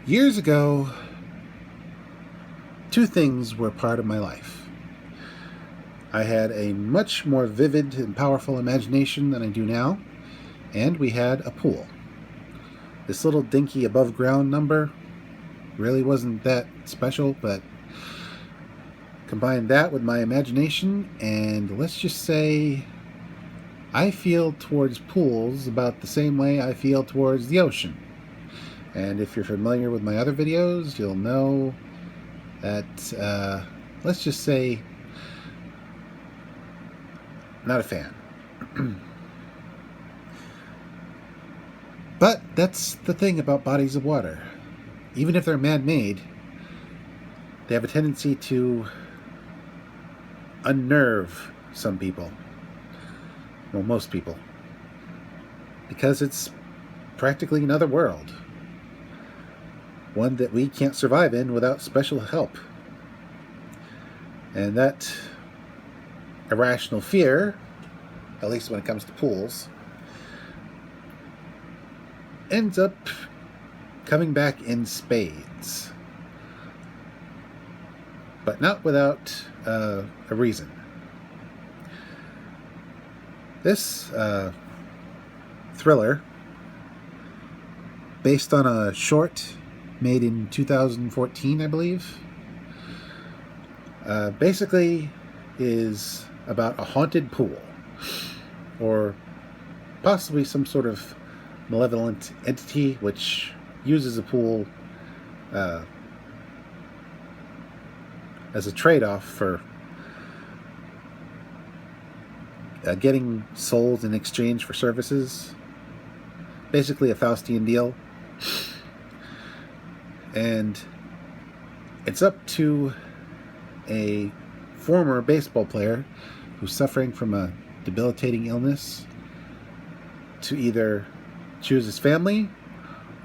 Years ago, two things were part of my life. I had a much more vivid and powerful imagination than I do now, and we had a pool. This little dinky above ground number really wasn't that special, but combine that with my imagination, and let's just say I feel towards pools about the same way I feel towards the ocean. And if you're familiar with my other videos, you'll know that, let's just say, not a fan. But that's the thing about bodies of water. Even if they're man-made, they have a tendency to unnerve some people. Well, most people. Because it's practically another world. One that we can't survive in without special help. And that irrational fear, at least when it comes to pools, ends up coming back in spades. But not without a reason. This thriller, based on a short made in 2014, I believe, basically is about a haunted pool, or possibly some sort of malevolent entity which uses a pool as a trade-off for getting souls in exchange for services. Basically a Faustian deal. And it's up to a former baseball player who's suffering from a debilitating illness to either choose his family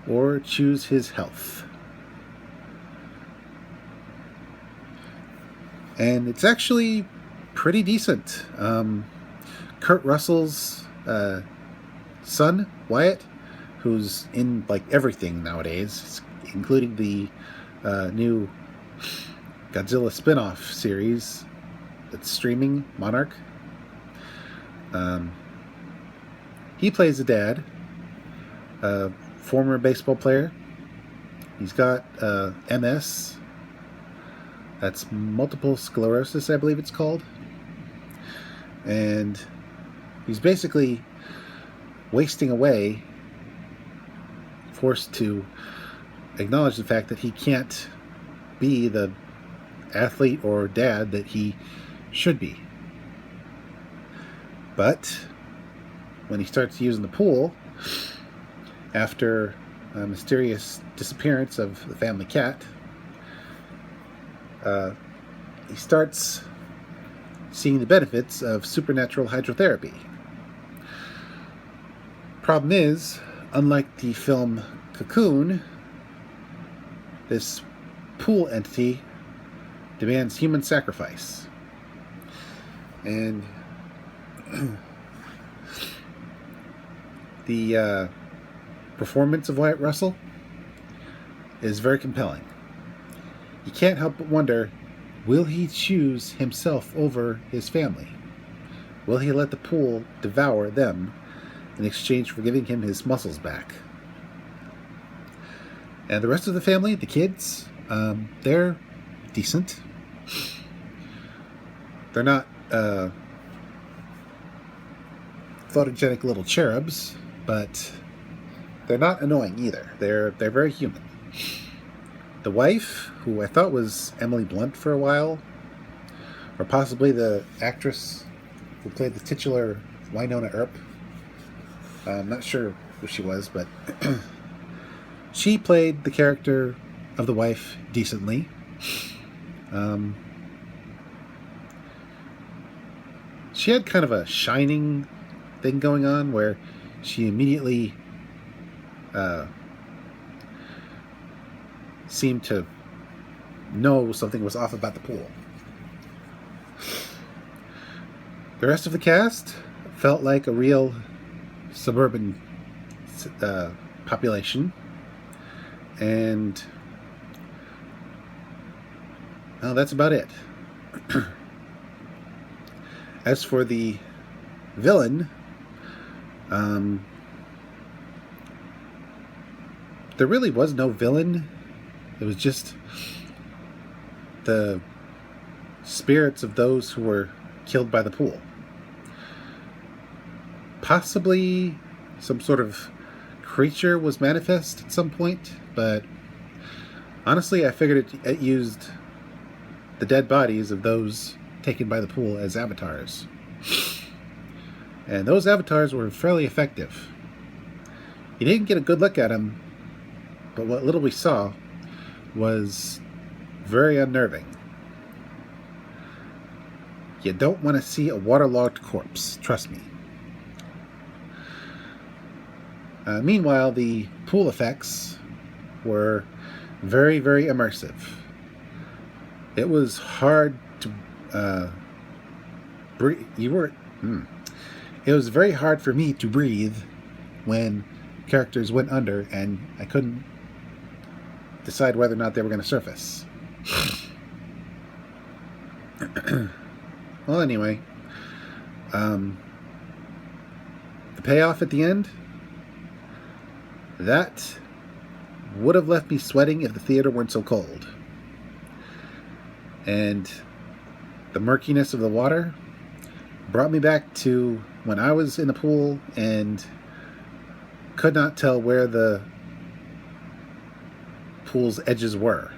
or choose his health. And it's actually pretty decent. Kurt Russell's son, Wyatt, who's in like everything nowadays, including the new Godzilla spin-off series that's streaming, Monarch. He plays the dad, a former baseball player. He's got MS. That's multiple sclerosis, I believe it's called. And he's basically wasting away, forced to acknowledge the fact that he can't be the athlete or dad that he should be. But when he starts using the pool, after a mysterious disappearance of the family cat, he starts seeing the benefits of supernatural hydrotherapy. Problem is, unlike the film Cocoon, this pool entity demands human sacrifice. And the performance of Wyatt Russell is very compelling. You can't help but wonder, will he choose himself over his family? Will he let the pool devour them in exchange for giving him his muscles back? And the rest of the family, the kids, they're decent. They're not photogenic little cherubs, but they're not annoying either. They're very human. The wife, who I thought was Emily Blunt for a while, or possibly the actress who played the titular Winona Earp. I'm not sure who she was, but she played the character of the wife decently. She had kind of a Shining thing going on where she immediately seemed to know something was off about the pool. The rest of the cast felt like a real suburban population. And well, that's about it. As for the villain, there really was no villain. It was just the spirits of those who were killed by the pool. Possibly some sort of creature was manifest at some point, but honestly, I figured it used the dead bodies of those taken by the pool as avatars. And those avatars were fairly effective. You didn't get a good look at them, but what little we saw was very unnerving. You don't want to see a waterlogged corpse, trust me. Meanwhile, the pool effects were very, very immersive. It was hard to breathe. It was very hard for me to breathe when characters went under and I couldn't decide whether or not they were going to surface. Well, anyway, the payoff at the end, that would have left me sweating if the theater weren't so cold. And the murkiness of the water brought me back to when I was in the pool and could not tell where the pool's edges were.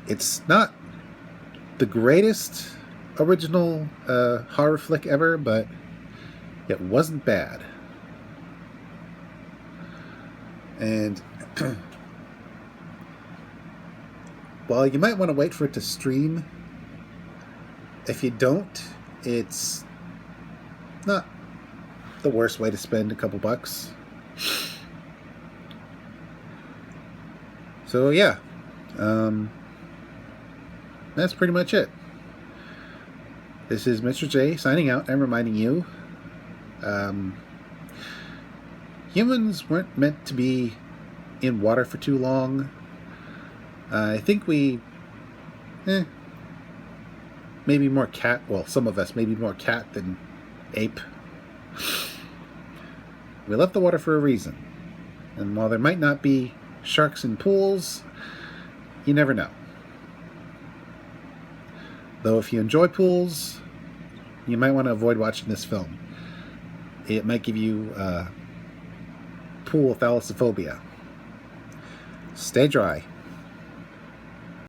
It's not the greatest original horror flick ever, but it wasn't bad. And while you might want to wait for it to stream, if you don't, it's not the worst way to spend a couple bucks. So yeah, that's pretty much it. This is Mr. J signing out and reminding you, humans weren't meant to be in water for too long. I think we, maybe more cat, well, some of us, maybe more cat than ape. We left the water for a reason. And while there might not be sharks in pools, you never know. Though if you enjoy pools, you might want to avoid watching this film. It might give you pool thalassophobia. Stay dry.